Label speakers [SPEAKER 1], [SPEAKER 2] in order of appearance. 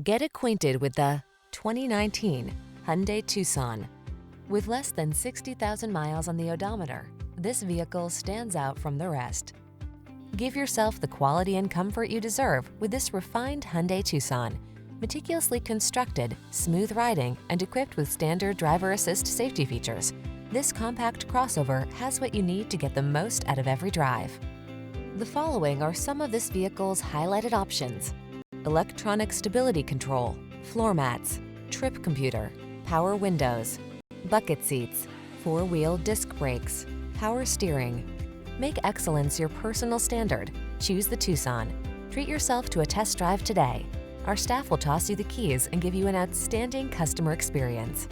[SPEAKER 1] Get acquainted with the 2019 Hyundai Tucson. With less than 60,000 miles on the odometer, this vehicle stands out from the rest. Give yourself the quality and comfort you deserve with this refined Hyundai Tucson. Meticulously constructed, smooth riding, and equipped with standard driver assist safety features, this compact crossover has what you need to get the most out of every drive. The following are some of this vehicle's highlighted options: electronic stability control, floor mats, trip computer, power windows, bucket seats, four-wheel disc brakes, power steering. Make excellence your personal standard. Choose the Tucson. Treat yourself to a test drive today. Our staff will toss you the keys and give you an outstanding customer experience.